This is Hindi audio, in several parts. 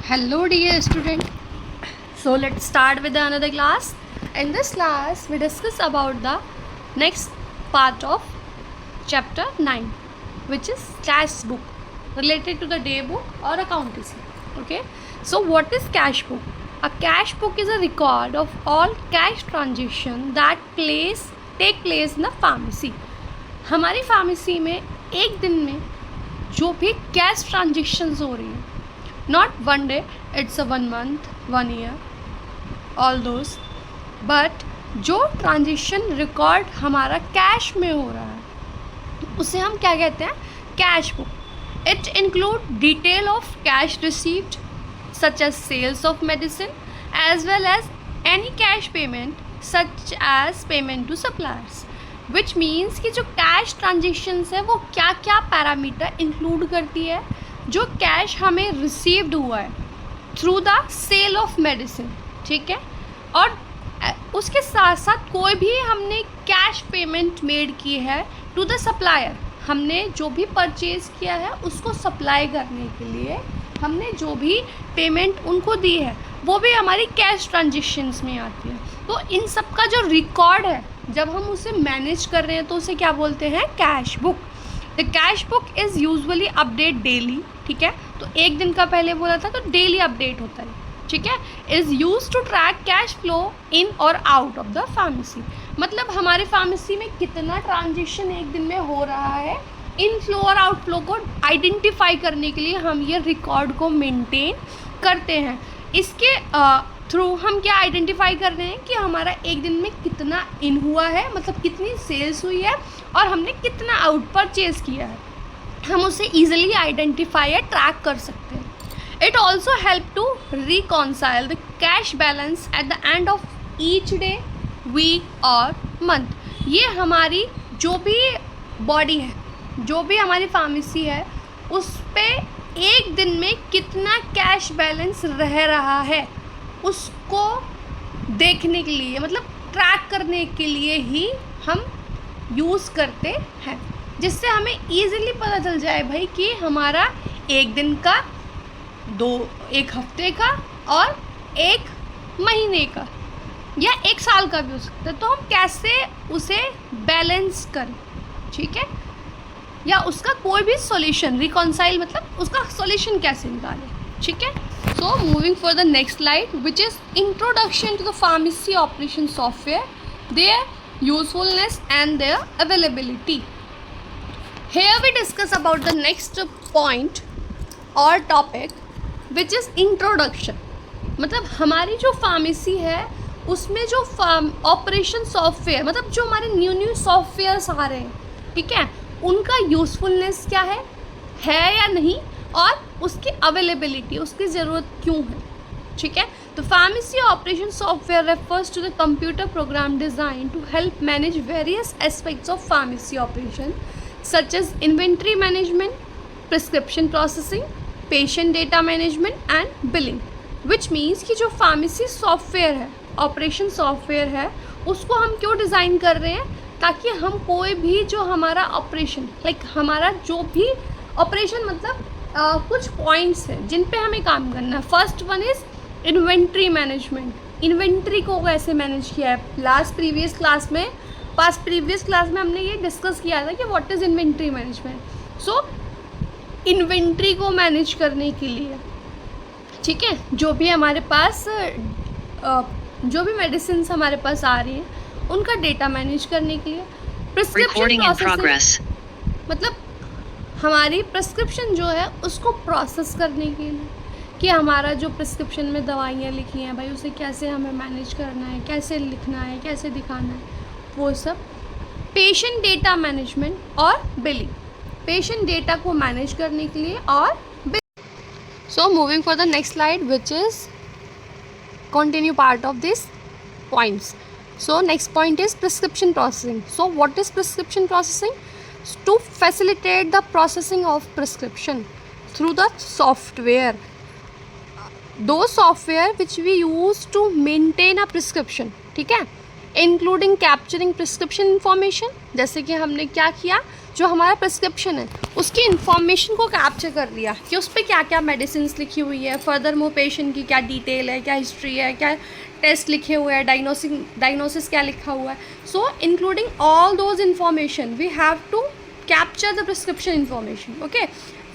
Hello dear student. So let's start with another class. In this class we discuss about the next part of chapter 9, which is cash book, related to the day book or accountancy. Okay. So what is cash book? A cash book is a record of all cash transaction that take place in the pharmacy. हमारी फार्मेसी में एक दिन में जो भी कैश ट्रांजेक्शन्स हो रही हैं, not one day, it's a 1 month, 1 year, all those, but जो ट्रांजेक्शन रिकॉर्ड हमारा कैश में हो रहा है उसे हम क्या कहते हैं? Cash book. It include detail of cash received such as sales of medicine as well as any cash payment such as payment to suppliers. Which means कि जो कैश ट्रांजेक्शन्स है वो क्या क्या पैरामीटर इंक्लूड करती है जो कैश हमें रिसीव्ड हुआ है through the sale of medicine. ठीक है. और उसके साथ साथ कोई भी हमने कैश पेमेंट मेड की है टू द सप्लायर, हमने जो भी परचेज़ किया है उसको सप्लाई करने के लिए हमने जो भी पेमेंट उनको दी है वो भी हमारी कैश ट्रांजेक्शन्स में आती है. तो इन सब का जो रिकॉर्ड है जब हम उसे मैनेज कर रहे हैं तो उसे क्या बोलते हैं? Cash book. The cash book is usually update daily. ठीक है. तो एक दिन का पहले बोला था तो डेली अपडेट होता है. ठीक है. Is use to track cash flow in और आउट ऑफ द फार्मेसी. मतलब हमारे फार्मेसी में कितना ट्रांजेक्शन एक दिन में हो रहा है, इन फ्लो और आउट फ्लो को आइडेंटिफाई करने के लिए हम ये रिकॉर्ड को मेंटेन करते हैं. इसके थ्रू हम क्या आइडेंटिफाई कर रहे हैं कि हमारा एक दिन में कितना इन हुआ है, मतलब कितनी सेल्स हुई है और हमने कितना आउट परचेज किया है. हम उसे ईजिली आइडेंटिफाई या ट्रैक कर सकते हैं. It also help to reconcile the cash balance at the end of each day, week और मंथ. ये हमारी जो भी बॉडी है, जो भी हमारी फार्मेसी है, उस पर एक दिन में कितना कैश बैलेंस रह रहा है उसको देखने के लिए, मतलब ट्रैक करने के लिए ही हम यूज़ करते हैं, जिससे हमें ईज़िली पता चल जाए भाई कि हमारा एक दिन का, एक हफ्ते का और एक महीने का या एक साल का भी हो सकता है. तो हम कैसे उसे बैलेंस करें. ठीक है. या उसका कोई भी सॉल्यूशन, रिकॉन्साइल मतलब उसका सॉल्यूशन कैसे निकालें. ठीक है. So moving for the next slide which is introduction to the pharmacy operation software, their usefulness and their availability. Here we discuss about the next point or topic which is introduction. मतलब हमारी जो फार्मेसी है उसमें जो ऑपरेशन सॉफ्टवेयर, मतलब जो हमारे न्यू सॉफ्टवेयर्स आ रहे हैं, ठीक है, उनका यूज़फुलनेस क्या है या नहीं, और उसकी अवेलेबिलिटी, उसकी ज़रूरत क्यों है. ठीक है. तो pharmacy operation software refers to the computer program design to help manage various aspects of pharmacy operation such as inventory management, prescription processing, patient data management and billing. Which means कि जो फार्मेसी सॉफ्टवेयर है, ऑपरेशन सॉफ्टवेयर है, उसको हम क्यों डिज़ाइन कर रहे हैं? ताकि हम कोई भी जो हमारा ऑपरेशन, हमारा जो भी ऑपरेशन, मतलब कुछ पॉइंट्स हैं जिन पे हमें काम करना है. First one is inventory management. Inventory को कैसे मैनेज किया है प्रीवियस क्लास में हमने ये डिस्कस किया था कि what is inventory management. So inventory को मैनेज करने के लिए, ठीक है, जो भी हमारे पास जो भी मेडिसिन हमारे पास आ रही हैं उनका डेटा मैनेज करने के लिए, प्रिस्क्रिप्शन प्रोसेसिंग, मतलब हमारी प्रिस्क्रिप्शन जो है उसको प्रोसेस करने के लिए कि हमारा जो प्रिस्क्रिप्शन में दवाइयाँ लिखी हैं भाई उसे कैसे हमें मैनेज करना है, कैसे लिखना है, कैसे दिखाना है, वो सब. पेशेंट डेटा मैनेजमेंट और बिलिंग, पेशेंट डेटा को मैनेज करने के लिए और billing. So moving for the next slide which is continue part of this points. So next point is prescription processing. So what is prescription processing? To facilitate the processing of prescription through the software, though software which we use to maintain a prescription. ठीक है. Including capturing prescription information. जैसे कि हमने क्या किया, जो हमारा प्रिस्क्रिप्शन है उसकी इन्फॉर्मेशन को कैप्चर कर लिया कि उस पर क्या क्या मेडिसिन लिखी हुई है, फर्दर मोर पेशेंट की क्या डिटेल है, क्या हिस्ट्री है, क्या टेस्ट लिखे हुए हैं, डायग्नोसिस क्या लिखा हुआ है. So including all those information we have to capture the prescription information. Okay.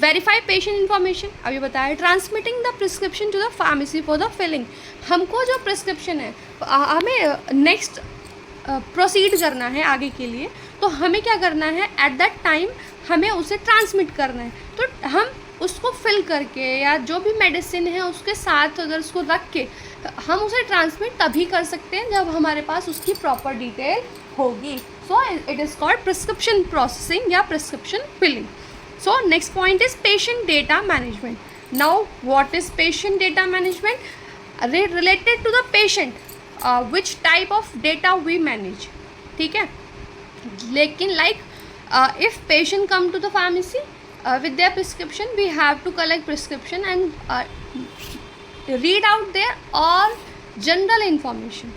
Verify patient information अभी बताया. Transmitting the prescription to the pharmacy for the filling. हमको जो प्रिस्क्रिप्शन है हमें नेक्स्ट प्रोसीड करना है आगे के लिए, तो हमें क्या करना है, एट दैट टाइम हमें उसे ट्रांसमिट करना है. तो हम उसको फिल करके या जो भी मेडिसिन है उसके साथ अगर उसको रख के हम उसे ट्रांसमिट तभी कर सकते हैं जब हमारे पास उसकी प्रॉपर डिटेल होगी. So it is called prescription processing या prescription filling. So next point is patient data management. Now what is patient data management? Related to the patient which type of data we manage. ठीक है. लेकिन like if patient come to the pharmacy with their prescription, we have to collect prescription and read out their all general information.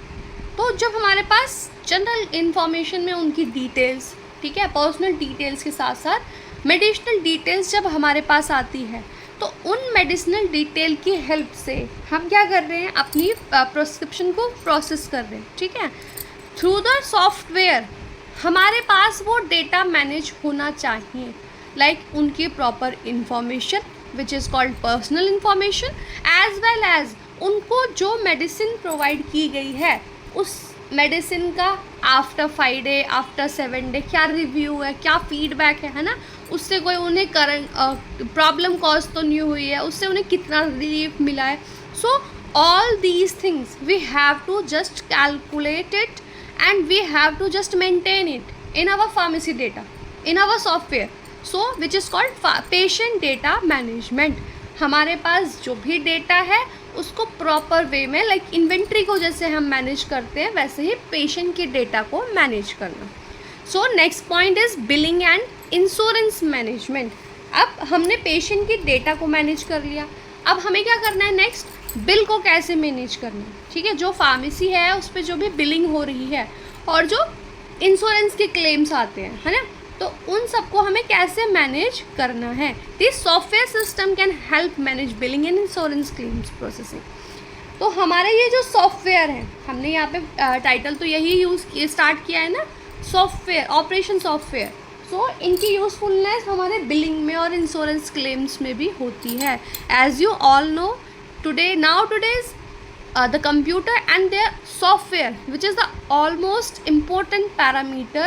तो जब हमारे पास जनरल इंफॉर्मेशन में उनकी डिटेल्स, ठीक है, पर्सनल डिटेल्स के साथ साथ मेडिसिनल डिटेल्स जब हमारे पास आती है, तो उन मेडिसिनल डिटेल की हेल्प से हम क्या कर रहे हैं, अपनी प्रिस्क्रिप्शन को प्रोसेस कर रहे हैं. ठीक है. थ्रू द सॉफ्टवेयर हमारे पास वो डेटा मैनेज होना चाहिए, लाइक उनकी proper information which is called personal information, as well as उनको जो मेडिसिन प्रोवाइड की गई है उस मेडिसिन का आफ्टर 5 डे, आफ्टर 7 डे क्या रिव्यू है, क्या फीडबैक है ना, उससे कोई उन्हें करंट प्रॉब्लम कॉज तो नहीं हुई है, उससे उन्हें कितना रिलीफ मिला है. So all these things we have to just calculate it and we have to just maintain it in our pharmacy data, in our software. So which is called patient data management. हमारे पास जो भी डेटा है उसको प्रॉपर वे में, लाइक इन्वेंट्री को जैसे हम मैनेज करते हैं वैसे ही पेशेंट के डेटा को मैनेज करना. सो next point is billing and insurance management. अब हमने पेशेंट की डेटा को मैनेज कर लिया, अब हमें क्या करना है नेक्स्ट, बिल को कैसे मैनेज करना है. ठीक है. जो फार्मेसी है उस पर जो भी बिलिंग हो रही है और जो इंश्योरेंस के क्लेम्स आते हैं, है ना, तो उन सबको हमें कैसे मैनेज करना है. This software system can help manage billing and insurance claims processing. तो हमारा ये जो सॉफ्टवेयर है, हमने यहाँ पे टाइटल तो यही स्टार्ट किया है ना, सॉफ्टवेयर, ऑपरेशन सॉफ्टवेयर. सो इनकी यूज़फुलनेस हमारे बिलिंग में और इंश्योरेंस क्लेम्स में भी होती है. As you all know today's the computer and their software, which is the almost important parameter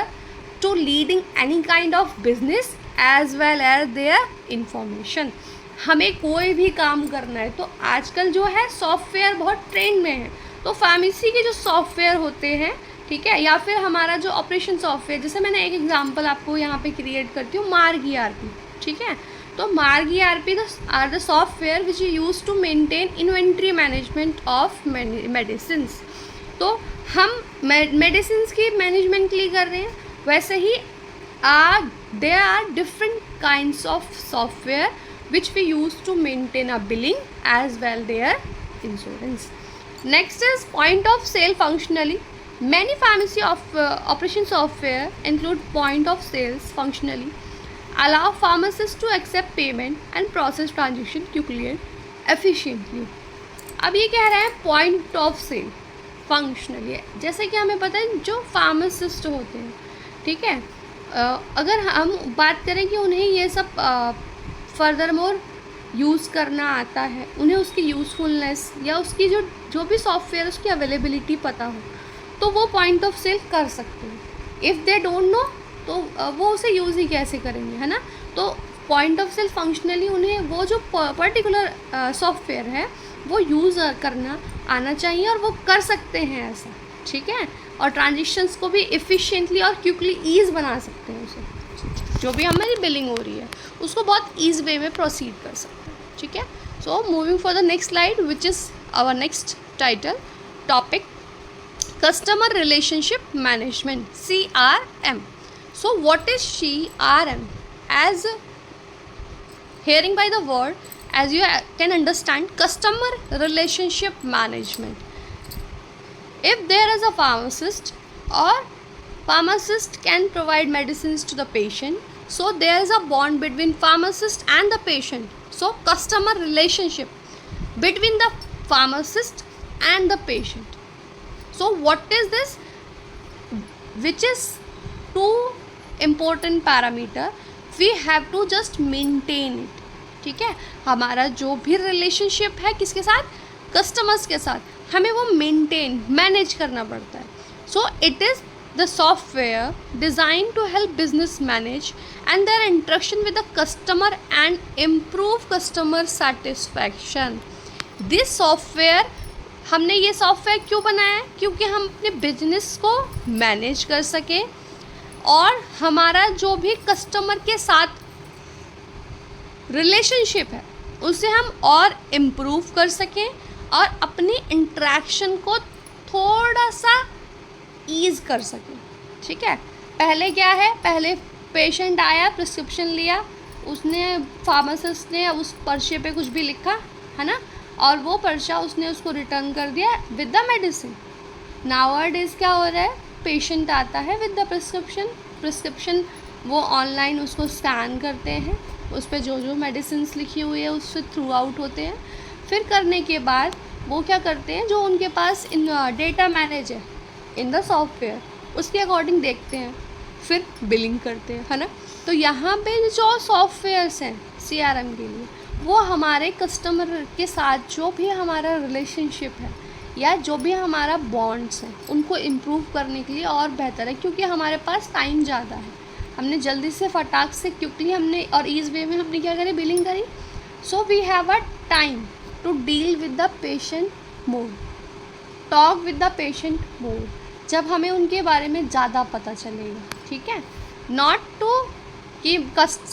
to leading any kind of business as well as their information. हमें कोई भी काम करना है तो आजकल जो है सॉफ्टवेयर बहुत ट्रेंड में है. तो फार्मेसी के जो सॉफ्टवेयर होते हैं, ठीक है, या फिर हमारा जो ऑपरेशन सॉफ्टवेयर, जैसे मैंने एक एग्जांपल आपको यहाँ पे क्रिएट करती हूँ, मार्ग ERP. ठीक है. तो Marg ERP are the software which you use to maintain inventory management of medicines. तो हम मेडिसिन्स की मैनेजमेंट के लिए कर रहे हैं. वैसे ही there are different kinds of software which we use to maintain a billing as well their insurance. Next is point of sale functionally. Many pharmacy operation software include point of sales functionally, allow pharmacists to accept payment and process transaction quickly and efficiently. अब ये कह रहे हैं पॉइंट ऑफ सेल फंक्शनली. जैसे कि हमें पता है जो फार्मासिस्ट होते हैं, ठीक है, अगर हम बात करें कि उन्हें ये सब फर्दर मोर यूज़ करना आता है, उन्हें उसकी यूज़फुलनेस या उसकी जो भी सॉफ्टवेयर उसकी अवेलेबिलिटी पता हो, तो वो पॉइंट ऑफ सेल कर सकते हैं. इफ़ दे डोंट नो तो वो उसे यूज़ ही कैसे करेंगे, है ना. तो पॉइंट ऑफ सेल फंक्शनली उन्हें वो जो पर्टिकुलर सॉफ्टवेयर है वो यूज़ करना आना चाहिए और वो कर सकते हैं ऐसा. ठीक है. और ट्रांजेक्शन्स को भी इफ़िशिएंटली और क्विकली ईज़ बना सकते हैं उसे, जो भी हमारी बिलिंग हो रही है उसको बहुत ईज वे में प्रोसीड कर सकते हैं. ठीक है. So moving for the next slide which is our next title topic, customer relationship management, CRM. So what is CRM? As hearing by the word, as you can understand, customer relationship management. If there is a pharmacist or pharmacist can provide medicines to the patient So there is a bond between pharmacist and the patient. So customer relationship between the pharmacist and the patient. So what is this? Which is two important parameter, we have to just maintain it. ठीक है, हमारा जो भी रिलेशनशिप है किसके साथ, कस्टमर्स के साथ, हमें वो मेंटेन मैनेज करना पड़ता है. सो it is the software designed to help business manage and their interaction with the customer and improve customer satisfaction. This software, हमने ये सॉफ्टवेयर क्यों बनाया है, क्योंकि हम अपने बिजनेस को मैनेज कर सकें और हमारा जो भी कस्टमर के साथ रिलेशनशिप है उसे हम और इम्प्रूव कर सकें और अपनी इंटरेक्शन को थोड़ा सा ईज़ कर सकें. ठीक है, पहले क्या है, पहले पेशेंट आया, प्रिस्क्रिप्शन लिया, उसने फार्मासिस्ट ने उस पर्चे पे कुछ भी लिखा है ना, और वो पर्चा उसने उसको रिटर्न कर दिया विद द मेडिसिन. नाउअडेज क्या हो रहा है, पेशेंट आता है विद द प्रिस्क्रिप्शन वो ऑनलाइन उसको स्कैन करते हैं, उस पर जो जो मेडिसिन लिखी हुई है उससे थ्रू आउट होते हैं. फिर करने के बाद वो क्या करते हैं, जो उनके पास इन डेटा मैनेज है इन द सॉफ्टवेयर, उसके अकॉर्डिंग देखते हैं, फिर बिलिंग करते हैं, है ना. तो यहाँ पे जो सॉफ्टवेयर्स हैं CRM के लिए, वो हमारे कस्टमर के साथ जो भी हमारा रिलेशनशिप है या जो भी हमारा बॉन्ड्स हैं उनको इम्प्रूव करने के लिए और बेहतर है, क्योंकि हमारे पास टाइम ज़्यादा है. हमने जल्दी से फटाक से क्विकली हमने और ईज वे में हमने क्या करी, बिलिंग करी. So we have a time to deal with the patient more, talk with the patient more, जब हमें उनके बारे में ज़्यादा पता चलेगा. ठीक है, नॉट टू कि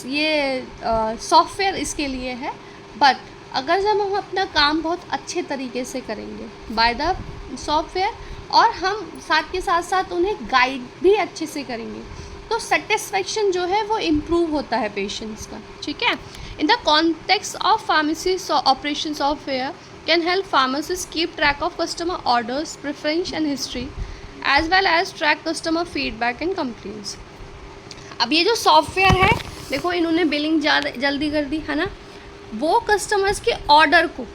ये सॉफ्टवेयर इसके लिए है, बट अगर जब हम अपना काम बहुत अच्छे तरीके से करेंगे बाय द सॉफ्टवेयर और हम साथ के साथ साथ उन्हें गाइड भी अच्छे से करेंगे, तो सेटिस्फेक्शन जो है वो इम्प्रूव होता है पेशेंट्स का. ठीक है, in the context of pharmacy operation software can help pharmacist keep track of customer orders, preference and history as well as track customer feedback and complaints. अब ये जो सॉफ्टवेयर है, देखो इन्होंने बिलिंग जल्दी कर दी है ना, वो कस्टमर्स के ऑर्डर को,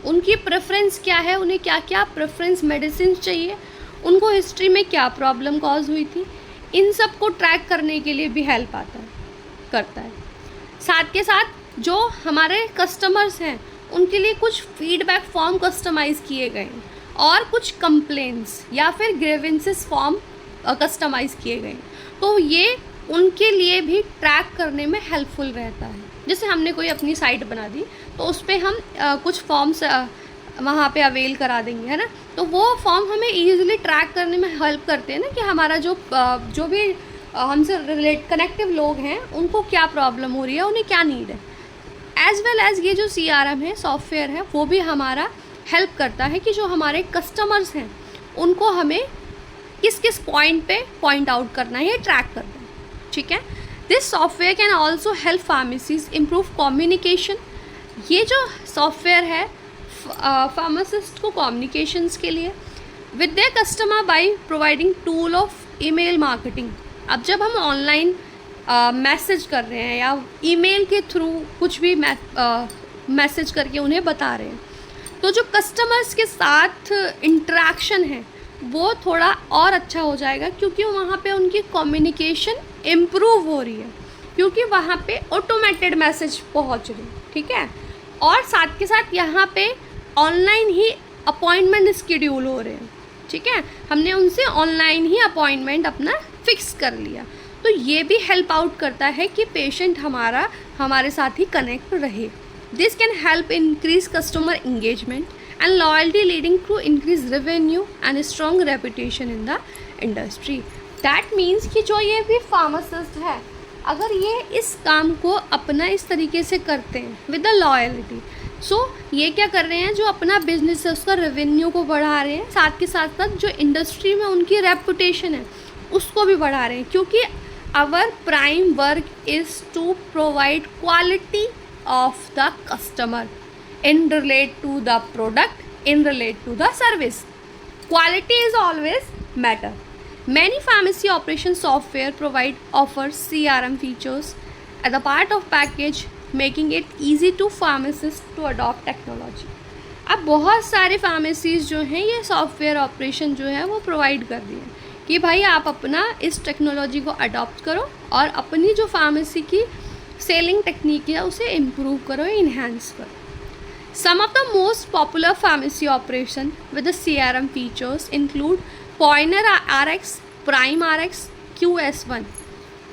उनकी प्रेफरेंस क्या है, उन्हें क्या क्या प्रेफरेंस मेडिसिन चाहिए, उनको हिस्ट्री में क्या प्रॉब्लम कॉज हुई थी, इन सब को ट्रैक करने के लिए भी हेल्प करता है. साथ के साथ जो हमारे कस्टमर्स हैं उनके लिए कुछ फीडबैक फॉर्म कस्टमाइज़ किए गए हैं और कुछ कंप्लेंट्स या फिर ग्रीवेंसेस फॉर्म कस्टमाइज़ किए गए हैं, तो ये उनके लिए भी ट्रैक करने में हेल्पफुल रहता है. जैसे हमने कोई अपनी साइट बना दी तो उस पर हम कुछ फॉर्म्स वहाँ पे अवेल करा देंगे, है ना, तो वो फॉर्म हमें ईजिली ट्रैक करने में हेल्प करते हैं ना, कि हमारा जो भी हमसे कनेक्टिव लोग हैं उनको क्या प्रॉब्लम हो रही है, उन्हें क्या नीड है. एज वेल एज ये जो CRM है, सॉफ्टवेयर है, वो भी हमारा हेल्प करता है कि जो हमारे कस्टमर्स हैं उनको हमें किस किस पॉइंट पे पॉइंट आउट करना है, ये ट्रैक करना है. ठीक है, this software can also help pharmacies improve communication. ये जो सॉफ्टवेयर है फार्मासिस्ट को कम्युनिकेशंस के लिए with their customer by providing tool of email marketing. अब जब हम ऑनलाइन मैसेज कर रहे हैं या ईमेल के थ्रू कुछ भी मैसेज करके उन्हें बता रहे हैं, तो जो कस्टमर्स के साथ इंटरेक्शन है वो थोड़ा और अच्छा हो जाएगा, क्योंकि वहाँ पे उनकी कम्युनिकेशन इम्प्रूव हो रही है, क्योंकि वहाँ पे ऑटोमेटेड मैसेज पहुँच रही है. ठीक है, और साथ के साथ यहाँ पे ऑनलाइन ही अपॉइंटमेंट स्केड्यूल हो रहे हैं. ठीक है, हमने उनसे ऑनलाइन ही अपॉइंटमेंट अपना फिक्स कर लिया, तो ये भी हेल्प आउट करता है कि पेशेंट हमारे साथ ही कनेक्ट रहे. This can help increase customer engagement and loyalty leading to increase revenue and strong reputation in the industry. That means कि जो ये भी फार्मासिस्ट है, अगर ये इस काम को अपना इस तरीके से करते हैं विद द लॉयल्टी, सो ये क्या कर रहे हैं, जो अपना बिजनेस है उसका रेवेन्यू को बढ़ा रहे हैं, साथ के साथ साथ जो इंडस्ट्री में उनकी रेपुटेशन है उसको भी बढ़ा रहे हैं, क्योंकि our prime work is to provide quality of the customer in relate to the product, in relate to the service. Quality is always matter. Many pharmacy operation software offers CRM features at the part of package making it easy to pharmacists to adopt technology. अब बहुत सारे फार्मेसीज जो हैं ये सॉफ्टवेयर ऑपरेशन जो है वो प्रोवाइड कर रही हैं कि भाई आप अपना इस टेक्नोलॉजी को अडॉप्ट करो और अपनी जो फार्मेसी की सेलिंग टेक्निक है उसे इम्प्रूव करो, इन्हेंस करो. Some of the most popular pharmacy operation with the CRM features include Pointer RX, Prime RX, QS1.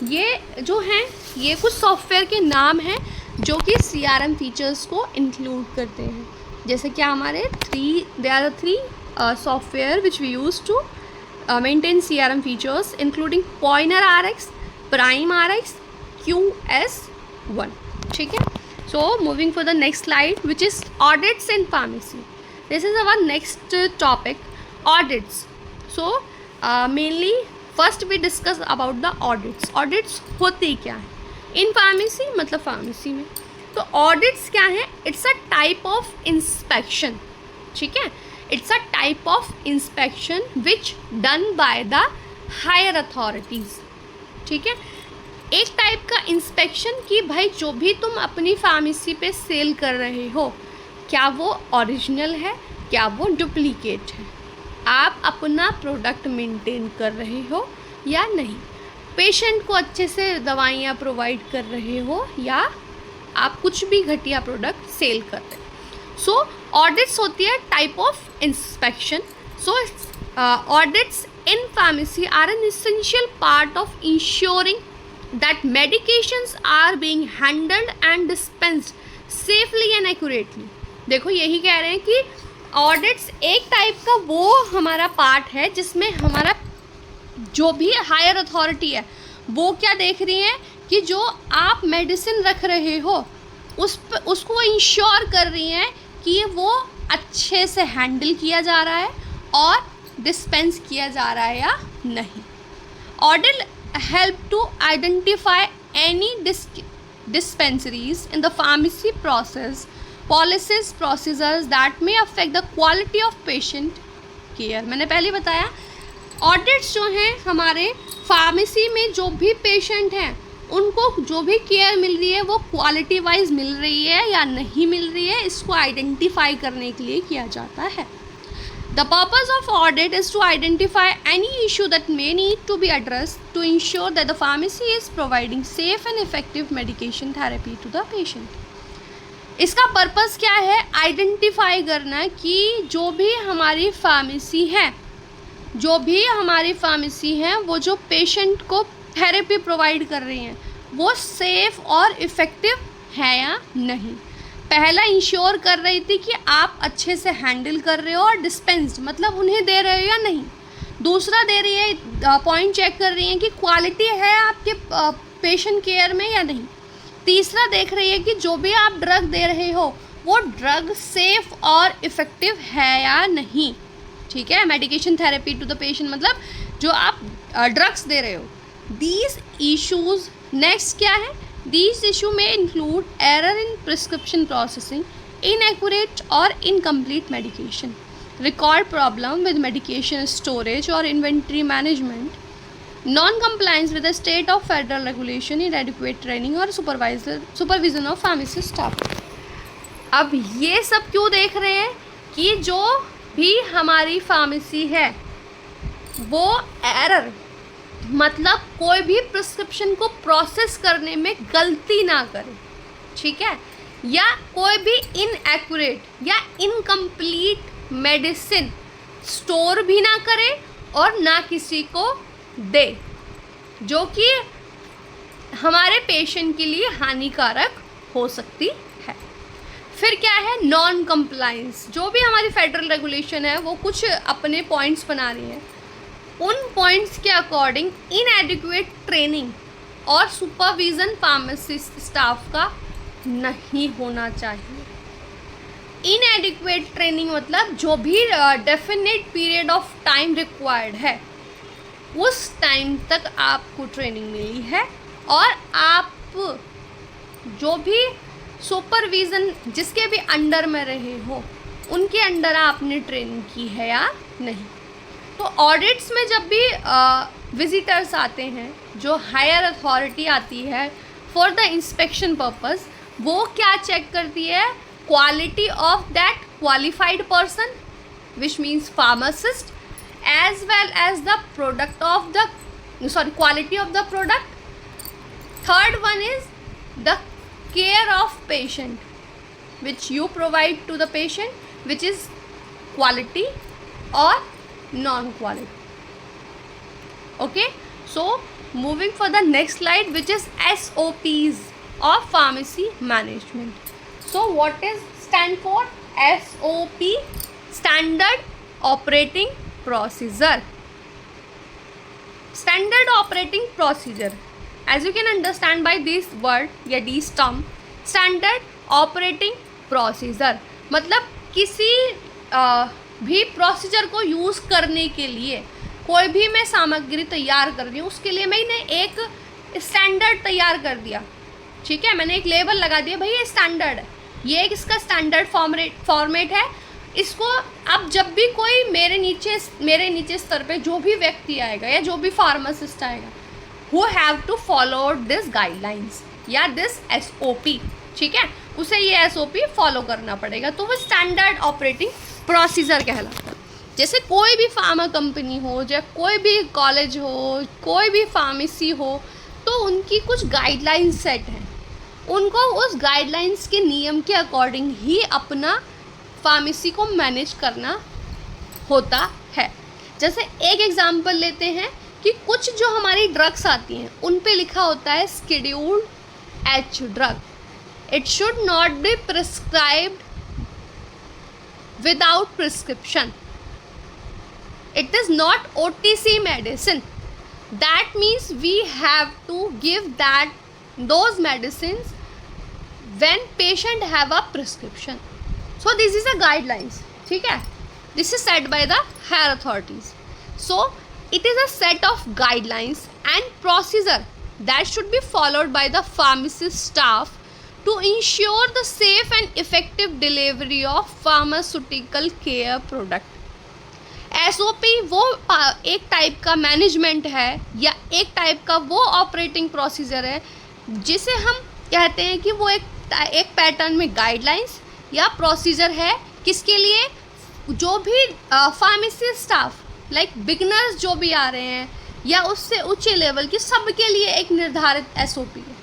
ये जो हैं ये कुछ सॉफ्टवेयर के नाम हैं जो कि CRM फीचर्स को इंक्लूड करते हैं. जैसे कि हमारे there are three software which we use to maintain CRM features including Pointer RX, Prime RX, QS1. ठीक है. So moving for the next slide, which is audits in pharmacy. This is our next topic, audits. So mainly first we discuss about the audits. Audits होते क्या है in pharmacy, मतलब pharmacy में. तो audits क्या है? It's a type of inspection. ठीक है. It's a type of inspection which done by the higher authorities. ठीक है. एक टाइप का इंस्पेक्शन कि भाई जो भी तुम अपनी फार्मेसी पे सेल कर रहे हो क्या वो ओरिजिनल है, क्या वो डुप्लीकेट है, आप अपना प्रोडक्ट मेंटेन कर रहे हो या नहीं, पेशेंट को अच्छे से दवाइयाँ प्रोवाइड कर रहे हो या आप कुछ भी घटिया प्रोडक्ट सेल कर रहे हो. सो ऑडिट्स होती है type of inspection. So audits in pharmacy are an essential part of ensuring that medications are being handled and dispensed safely and accurately. देखो यही कह रहे हैं कि ऑडिट्स एक टाइप का वो हमारा पार्ट है जिसमें हमारा जो भी हायर अथॉरिटी है वो क्या देख रही है कि जो आप मेडिसिन रख रहे हो उसको इंश्योर कर रही हैं कि वो अच्छे से हैंडल किया जा रहा है और डिस्पेंस किया जा रहा है या नहीं. Audit help to identify any dispensaries in the pharmacy process, policies, procedures that may affect the quality of patient care. मैंने पहले बताया ऑडिट्स जो हैं हमारे फार्मेसी में जो भी पेशेंट हैं उनको जो भी केयर मिल रही है वो क्वालिटी वाइज मिल रही है या नहीं मिल रही है, इसको आइडेंटिफाई करने के लिए किया जाता है. The purpose of audit is to identify any issue that may need to be addressed to ensure that the pharmacy is providing safe and effective medication therapy to the patient. इसका पर्पस क्या है? आइडेंटिफाई करना कि जो भी हमारी फार्मेसी है वो जो पेशेंट को थेरेपी प्रोवाइड कर रही हैं वो सेफ़ और इफ़ेक्टिव है या नहीं. पहला इंश्योर कर रही थी कि आप अच्छे से हैंडल कर रहे हो और डिस्पेंस्ड मतलब उन्हें दे रहे हो या नहीं. दूसरा दे रही है पॉइंट चेक कर रही है कि क्वालिटी है आपके पेशेंट केयर में या नहीं. तीसरा देख रही है कि जो भी आप ड्रग दे रहे हो वो ड्रग सेफ़ और इफ़ेक्टिव है या नहीं. ठीक है. Medication therapy to the patient मतलब जो आप ड्रग्स दे रहे हो. दीज इश्यूज़ नेक्स्ट क्या है? These issues may include error in prescription processing, inaccurate or incomplete medication, record problem with medication storage or inventory management, non-compliance with the state of federal regulation, inadequate training or supervision of pharmacy staff. अब ये सब क्यों देख रहे हैं कि जो भी हमारी फार्मेसी है वो एरर मतलब कोई भी प्रिस्क्रिप्शन को प्रोसेस करने में गलती ना करे. ठीक है. या कोई भी इनएक्यूरेट या इनकम्प्लीट मेडिसिन स्टोर भी ना करे और ना किसी को दे जो कि हमारे पेशेंट के लिए हानिकारक हो सकती है. फिर क्या है? Non compliance. जो भी हमारी फेडरल रेगुलेशन है वो कुछ अपने पॉइंट्स बना रही है, उन पॉइंट्स के अकॉर्डिंग इनएडिक्वेट ट्रेनिंग और सुपरविज़न फार्मासिस्ट स्टाफ का नहीं होना चाहिए. इनएडिक्वेट ट्रेनिंग मतलब जो भी definite period of time required है उस टाइम तक आपको ट्रेनिंग मिली है और आप जो भी सुपरविज़न जिसके भी अंडर में रहे हो उनके अंडर आपने ट्रेनिंग की है या नहीं. तो ऑडिट्स में जब भी विजिटर्स आते हैं, जो हायर अथॉरिटी आती है फॉर द इंस्पेक्शन पर्पज, वो क्या चेक करती है? Quality of that qualified person which means pharmacist, as well as the product of the quality of the product. Third one is the care of patient which you provide to the patient, which is quality or non-quality. Okay, so moving for the next slide, which is SOPs of pharmacy management. So what is stand for? SOP, standard operating procedure. Standard operating procedure, as you can understand by this word या this term, standard operating procedure मतलब किसी भी प्रोसीजर को यूज़ करने के लिए, कोई भी मैं सामग्री तैयार कर रही हूँ उसके लिए मैंने एक स्टैंडर्ड तैयार कर दिया, ठीक है, मैंने एक लेबल लगा दिया, भाई ये स्टैंडर्ड है, ये एक इसका स्टैंडर्ड फॉर्मेट है। इसको अब जब भी कोई मेरे नीचे स्तर पे जो भी व्यक्ति आएगा या जो भी फार्मासिस्ट आएगा, वो have to follow this guidelines या दिस SOP, ठीक है, उसे ये SOP फॉलो करना पड़ेगा, तो वो स्टैंडर्ड ऑपरेटिंग प्रोसीजर कहलाता है। जैसे कोई भी फार्मा कंपनी हो, या कोई भी कॉलेज हो, कोई भी फार्मेसी हो, तो उनकी कुछ गाइडलाइंस सेट हैं, उनको उस गाइडलाइंस के नियम के अकॉर्डिंग ही अपना फार्मेसी को मैनेज करना होता है। जैसे एक एग्जांपल लेते हैं कि कुछ जो हमारी ड्रग्स आती हैं उन पे लिखा होता है scheduled H drug, it should not be prescribed without prescription, it is not OTC medicine, that means we have to give that those medicines when patient have a prescription. So this is a guidelines, ठीक है, this is set by the higher authorities. So it is a set of guidelines and procedure that should be followed by the pharmacy staff to ensure the safe and effective delivery of pharmaceutical care product. SOP वो एक टाइप का मैनेजमेंट है या एक टाइप का वो ऑपरेटिंग प्रोसीजर है जिसे हम कहते हैं कि वो एक पैटर्न में गाइडलाइंस या प्रोसीजर है, किसके लिए? जो भी फार्मेसी स्टाफ लाइक बिगनर्स जो भी आ रहे हैं या उससे उच्च लेवल की, सबके लिए एक निर्धारित SOP है,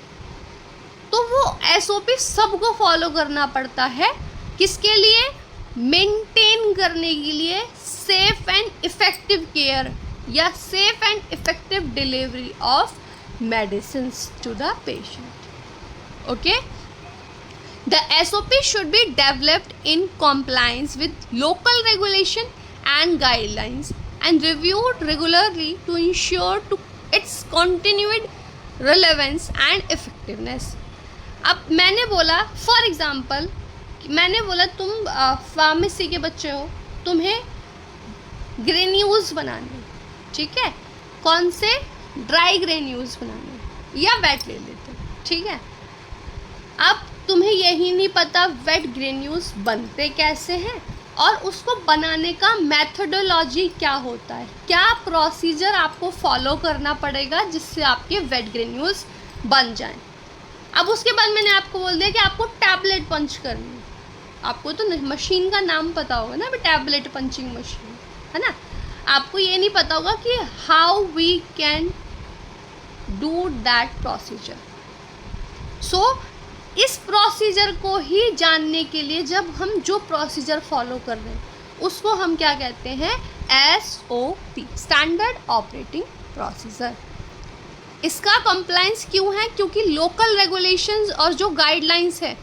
तो वो SOP सबको फॉलो करना पड़ता है, किसके लिए? मेंटेन करने के लिए सेफ एंड इफ़ेक्टिव केयर या safe and effective delivery of medicines to the patient. Okay, the SOP should be developed in compliance with local regulation and guidelines and reviewed regularly to ensure its continued relevance and effectiveness. अब मैंने बोला फॉर एग्ज़ाम्पल, मैंने बोला तुम फार्मेसी के बच्चे हो, तुम्हें ग्रेन्यूल्स बनाने, ठीक है, कौन से? ड्राई ग्रेन्यूल्स बनाने या वेट ले लेते, ठीक है। अब तुम्हें यही नहीं पता वेट ग्रेन्यूल्स बनते कैसे हैं और उसको बनाने का मेथोडोलॉजी क्या होता है, क्या प्रोसीजर आपको फॉलो करना पड़ेगा जिससे आपके वेट ग्रेन्यूल्स बन जाएं। अब उसके बाद मैंने आपको बोल दिया कि आपको टैबलेट पंच करनी है, आपको तो मशीन का नाम पता होगा ना, टैबलेट पंचिंग मशीन है ना। आपको ये नहीं पता होगा कि how we can do that procedure. So इस प्रोसीजर को ही जानने के लिए जब हम जो प्रोसीजर फॉलो कर रहे हैं उसको हम क्या कहते हैं, SOP, स्टैंडर्ड ऑपरेटिंग प्रोसीजर। इसका कंप्लायंस क्यों है, क्योंकि लोकल रेगुलेशंस और जो गाइडलाइंस है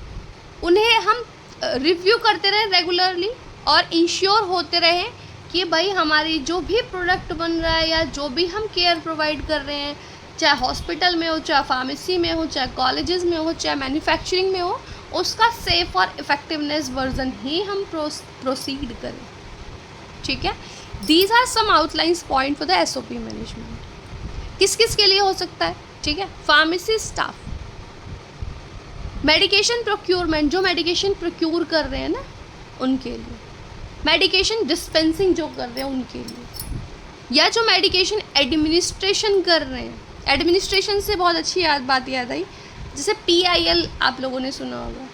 उन्हें हम रिव्यू करते रहे रेगुलरली और इंश्योर होते रहे कि भाई हमारी जो भी प्रोडक्ट बन रहा है या जो भी हम केयर प्रोवाइड कर रहे हैं, चाहे हॉस्पिटल में हो, चाहे फार्मेसी में हो, चाहे कॉलेजेस में हो, चाहे मैन्युफैक्चरिंग में हो, उसका सेफ और इफ़ेक्टिवनेस वर्जन ही हम प्रोसीड करें। ठीक है, these are some outlines point for the SOP management. किस किस के लिए हो सकता है, ठीक है, फार्मेसी स्टाफ, मेडिकेशन प्रोक्योरमेंट, जो मेडिकेशन प्रोक्योर कर रहे हैं ना उनके लिए, मेडिकेशन डिस्पेंसिंग जो कर रहे हैं उनके लिए, या जो मेडिकेशन एडमिनिस्ट्रेशन कर रहे हैं। एडमिनिस्ट्रेशन से बहुत अच्छी बात याद आई, जैसे PIL आप लोगों ने सुना होगा,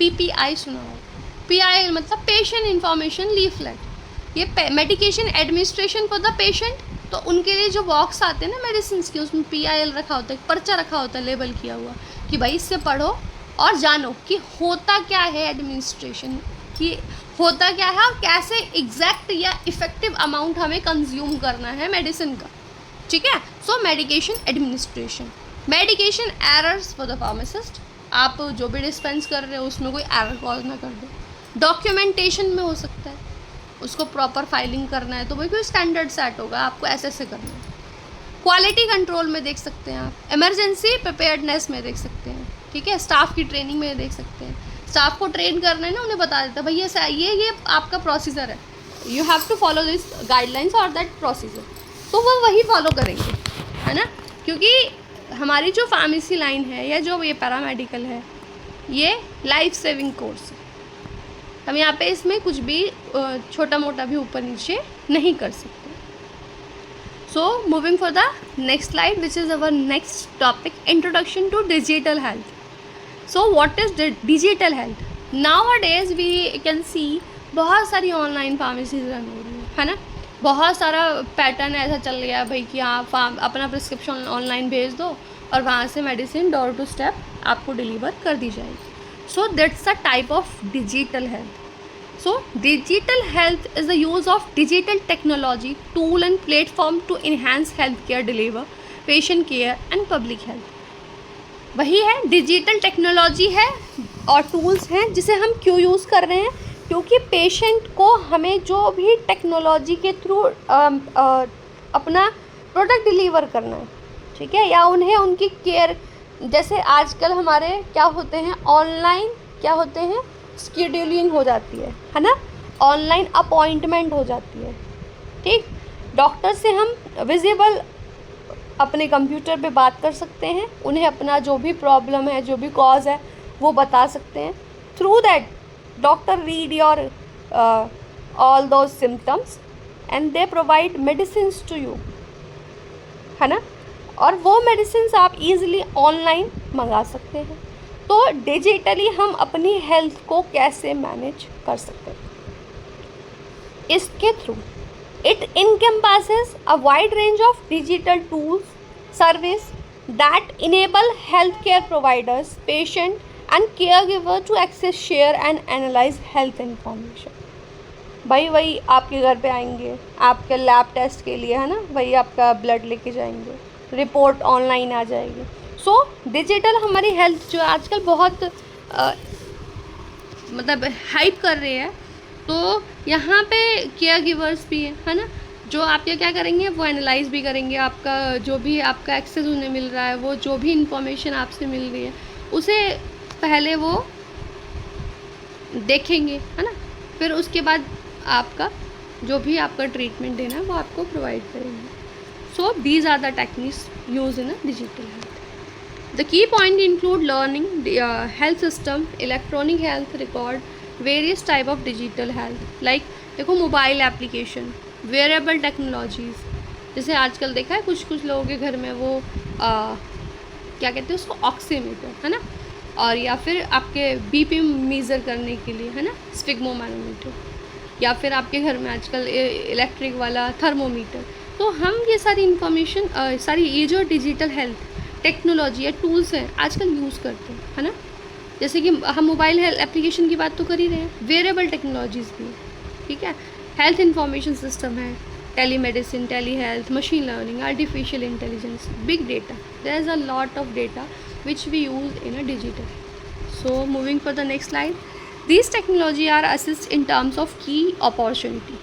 PPI सुना होगा। PIL मतलब पेशेंट इंफॉर्मेशन लीफलेट, ये medication administration for the patient. तो उनके लिए जो बॉक्स आते हैं ना मेडिसिन के, उसमें PIL रखा होता है, पर्चा रखा होता है लेबल किया हुआ कि भाई इससे पढ़ो और जानो कि होता क्या है एडमिनिस्ट्रेशन, कि होता क्या है और कैसे एग्जैक्ट या इफेक्टिव अमाउंट हमें कंज्यूम करना है मेडिसिन का, ठीक है। So medication administration, medication errors for the pharmacist, आप जो भी डिस्पेंस कर रहे हो उसमें कोई एरर कॉज ना कर दो। डॉक्यूमेंटेशन में हो सकता है, उसको प्रॉपर फाइलिंग करना है तो भाई कोई स्टैंडर्ड सेट होगा, आपको ऐसे करना है। क्वालिटी कंट्रोल में देख सकते हैं आप, इमरजेंसी प्रिपेयर्डनेस में देख सकते हैं, ठीक है। स्टाफ की ट्रेनिंग में देख सकते हैं, स्टाफ को ट्रेन करना है ना, उन्हें बता देता है भैया ये आपका प्रोसीजर है, you have to follow this guidelines और दैट प्रोसीजर, तो वो वही फॉलो करेंगे, है ना। क्योंकि हमारी जो फार्मेसी लाइन है या जो ये पैरामेडिकल है, ये लाइफ सेविंग कोर्स है। हम यहाँ पे इसमें कुछ भी छोटा मोटा भी ऊपर नीचे नहीं कर सकते। So moving for the next slide, which is our next topic, introduction to digital health. So what is digital health? Nowadays we can see बहुत सारी ऑनलाइन फार्मेसीज रन हो रही है ना। बहुत सारा पैटर्न ऐसा चल गया भाई कि आप अपना प्रिस्क्रिप्शन ऑनलाइन भेज दो और वहाँ से मेडिसिन डोर टू स्टेप आपको डिलीवर कर दी जाएगी। So that's a type of digital health. So digital health is the use of digital technology, tool and platform to enhance healthcare deliver, patient care and public health. वही है, डिजिटल टेक्नोलॉजी है और टूल्स हैं जिसे हम क्यों यूज़ कर रहे हैं, क्योंकि पेशेंट को हमें जो भी टेक्नोलॉजी के थ्रू अपना प्रोडक्ट डिलीवर करना है, ठीक है, या उन्हें उनकी केयर, जैसे आजकल हमारे क्या होते हैं ऑनलाइन, क्या होते हैं शेड्यूलिंग हो जाती है ना, ऑनलाइन अपॉइंटमेंट हो जाती है, ठीक। डॉक्टर से हम विजिबल अपने कंप्यूटर पे बात कर सकते हैं, उन्हें अपना जो भी प्रॉब्लम है, जो भी कॉज है वो बता सकते हैं। Through that doctor read your all those symptoms and they provide medicine to you, है ना, और वो मेडिसिन आप इजीली ऑनलाइन मंगा सकते हैं। तो डिजिटली हम अपनी हेल्थ को कैसे मैनेज कर सकते हैं, इसके through it encompasses a wide range of digital tools, service that enable healthcare providers, patient and caregiver to access, share and analyze health information. भाई वही आपके घर पे आएंगे आपके लैब टेस्ट के लिए, है ना, वही आपका ब्लड लेके जाएंगे, रिपोर्ट ऑनलाइन आ जाएगी। सो डिजिटल हमारी हेल्थ जो आजकल बहुत मतलब हाइप कर रही है, तो यहाँ पे केयर गिवर्स भी है ना, जो आपके क्या करेंगे वो एनालाइज भी करेंगे आपका जो भी आपका एक्सेस उन्हें मिल रहा है, वो जो भी इंफॉर्मेशन आपसे मिल रही है उसे पहले वो देखेंगे, है ना, फिर उसके बाद आपका जो भी आपका ट्रीटमेंट देना है वो आपको प्रोवाइड करेंगे। So these are the techniques use in a digital health. The key point include learning, health system, electronic health record, various type of digital health, like देखो मोबाइल एप्लीकेशन, वेयरेबल टेक्नोलॉजीज़, जैसे आजकल देखा है कुछ लोगों के घर में वो क्या कहते हैं उसको ऑक्सीमीटर, है ना, और या फिर आपके BP मेज़र करने के लिए, है ना, स्फिग्मोमैनोमीटर, या फिर आपके घर में आजकल इलेक्ट्रिक वाला थर्मोमीटर। तो हम ये सारी इंफॉर्मेशन सारी ये जो डिजिटल हेल्थ टेक्नोलॉजी या टूल्स हैं आजकल यूज़ करते हैं, है ना, जैसे कि हम मोबाइल हेल्थ एप्लीकेशन की बात तो कर ही रहे हैं, वेयरेबल टेक्नोलॉजीज़ भी, ठीक है, हेल्थ इंफॉर्मेशन सिस्टम है, telemedicine, telehealth, machine learning, artificial intelligence, big data, there is a lot of data which we use in a digital. So moving for the next slide, these technology are assist in terms of key opportunity,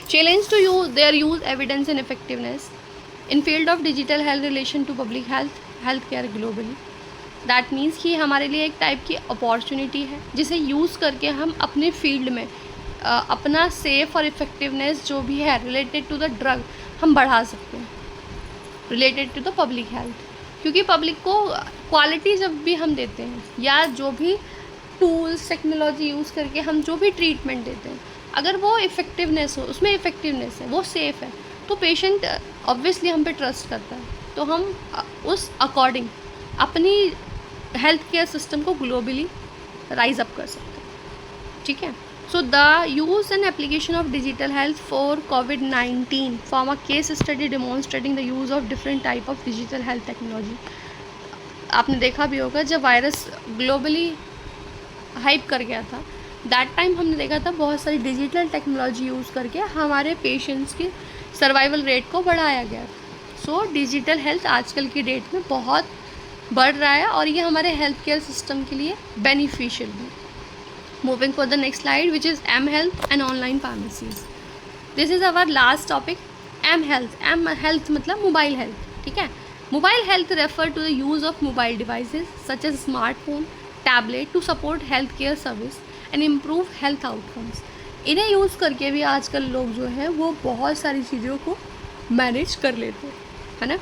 challenge to use their use, evidence and effectiveness in field of digital health relation to public health care globally. That means कि हमारे लिए एक टाइप की अपॉर्चुनिटी है जिसे यूज़ करके हम अपने फील्ड में अपना सेफ और इफ़ेक्टिवनेस जो भी है रिलेटेड टू द ड्रग हम बढ़ा सकते हैं, related to the public health, क्योंकि पब्लिक को क्वालिटी जब भी हम देते हैं या जो भी टूल्स टेक्नोलॉजी यूज़ करके हम जो भी ट्रीटमेंट देते हैं, अगर वो इफ़ेक्टिवनेस हो, उसमें इफ़ेक्टिवनेस है, वो सेफ़ है, तो पेशेंट ऑब्वियसली हम पे ट्रस्ट करता है, तो हम उस अकॉर्डिंग अपनी हेल्थ केयर सिस्टम को ग्लोबली राइज अप कर सकते हैं, ठीक है। So the use and application of digital health for COVID-19 from a case study demonstrating the use of different type of digital health technology. आपने देखा भी होगा जब वायरस ग्लोबली हाइप कर गया था, दैट टाइम हमने देखा था बहुत सारी डिजिटल टेक्नोलॉजी यूज़ करके हमारे पेशेंट्स की सर्वाइवल रेट को बढ़ाया गया। सो डिजिटल हेल्थ आजकल की डेट में बहुत बढ़ रहा है और ये हमारे हेल्थ केयर सिस्टम के लिए बेनिफिशियल है। Moving for the next slide which is M health and online pharmacies. This is our last topic, M health. M health मतलब मोबाइल हेल्थ, ठीक है। Mobile health refer to the use of mobile devices such as smartphone, tablet to support health care service and improve health outcomes. इन्हें यूज़ करके भी आजकल लोग जो हैं वो बहुत सारी चीज़ों को मैनेज कर लेते हैं, है ना।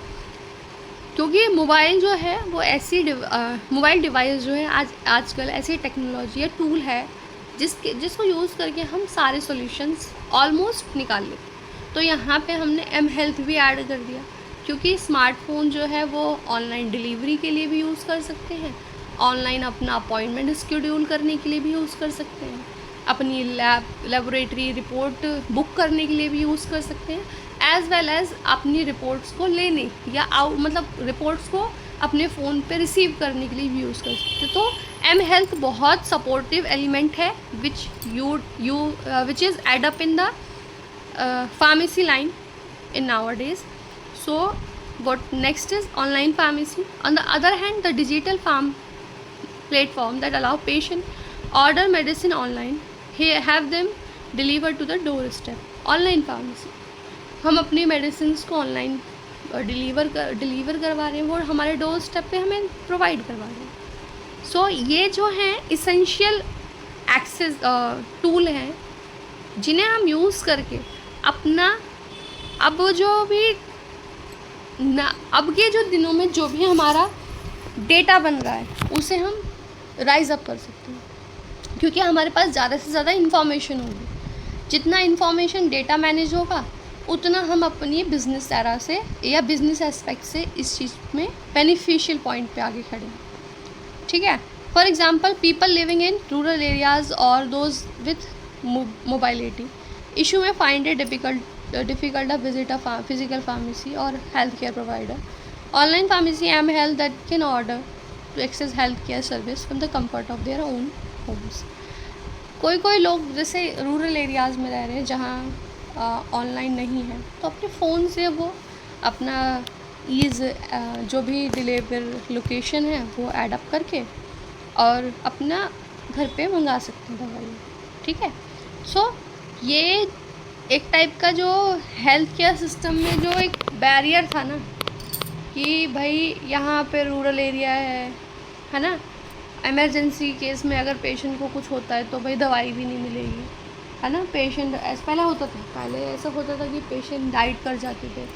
क्योंकि मोबाइल जो है वो ऐसी मोबाइल डिवाइस जो है आजकल ऐसी टेक्नोलॉजी या टूल है जिसको यूज़ करके हम सारे सॉल्यूशंस ऑलमोस्ट निकाल लेते हैं। तो यहाँ पे हमने एम हेल्थ भी ऐड कर दिया, क्योंकि स्मार्टफोन जो है वो ऑनलाइन डिलीवरी के लिए भी यूज़ कर सकते हैं, ऑनलाइन अपना अपॉइंटमेंट शेड्यूल करने के लिए भी यूज़ कर सकते हैं, अपनी लेबोरेटरी रिपोर्ट बुक करने के लिए भी यूज़ कर सकते हैं, एज़ वेल एज़ अपनी रिपोर्ट्स को लेने या मतलब रिपोर्ट्स को अपने फ़ोन पे रिसीव करने के लिए भी यूज़ कर सकते हैं। तो एम हेल्थ बहुत सपोर्टिव एलिमेंट है which is add up in the pharmacy line in nowadays. So what next is online pharmacy. On the other hand, the digital platform that allow patient order medicine online, have them delivered to the doorstep. Online pharmacy, हम अपनी मेडिसिन को ऑनलाइन डिलीवर करवा रहे हैं, वो हमारे डोर स्टेप पे हमें प्रोवाइड करवा रहे हैं। सो ये जो हैं इसेंशियल एक्सेस टूल हैं जिन्हें हम यूज़ करके अपना अब के जो दिनों में जो भी हमारा डेटा बन रहा है उसे हम राइज अप कर सकते हैं, क्योंकि हमारे पास ज़्यादा से ज़्यादा इन्फॉर्मेशन होगी। जितना इन्फॉर्मेशन डेटा मैनेज होगा उतना हम अपनी बिजनेस एरा से या बिजनेस एस्पेक्ट से इस चीज़ में बेनिफिशियल पॉइंट पे आगे खड़े हैं, ठीक है। For example people living in rural areas और those with mobility issue may find it difficult to visit a physical pharmacy or healthcare provider. Online pharmacy health that can order to access healthcare service from the comfort of their own homes. कोई लोग जैसे रूरल एरियाज़ में रह रहे हैं जहाँ ऑनलाइन नहीं है, तो अपने फ़ोन से वो अपना जो भी डिलीवर लोकेशन है वो ऐड अप करके और अपना घर पे मंगा सकते हैं दवाई, ठीक है। सो ये एक टाइप का जो हेल्थ केयर सिस्टम में जो एक बैरियर था ना कि भाई यहाँ पे रूरल एरिया है ना, इमरजेंसी केस में अगर पेशेंट को कुछ होता है तो भाई दवाई भी नहीं मिलेगी, है ना। पेशेंट पहले ऐसा होता था कि पेशेंट डाइट कर जाते थे।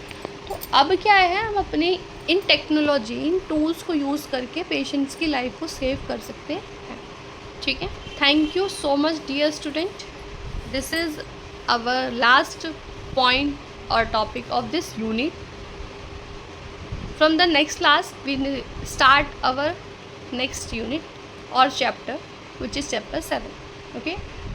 तो अब क्या है, हम अपनी इन टेक्नोलॉजी इन टूल्स को यूज़ करके पेशेंट्स की लाइफ को सेव कर सकते हैं, ठीक है। Thank you so much dear student. This is our last point or topic of this unit. From the next class we start our next unit or chapter, which is chapter 7. Okay.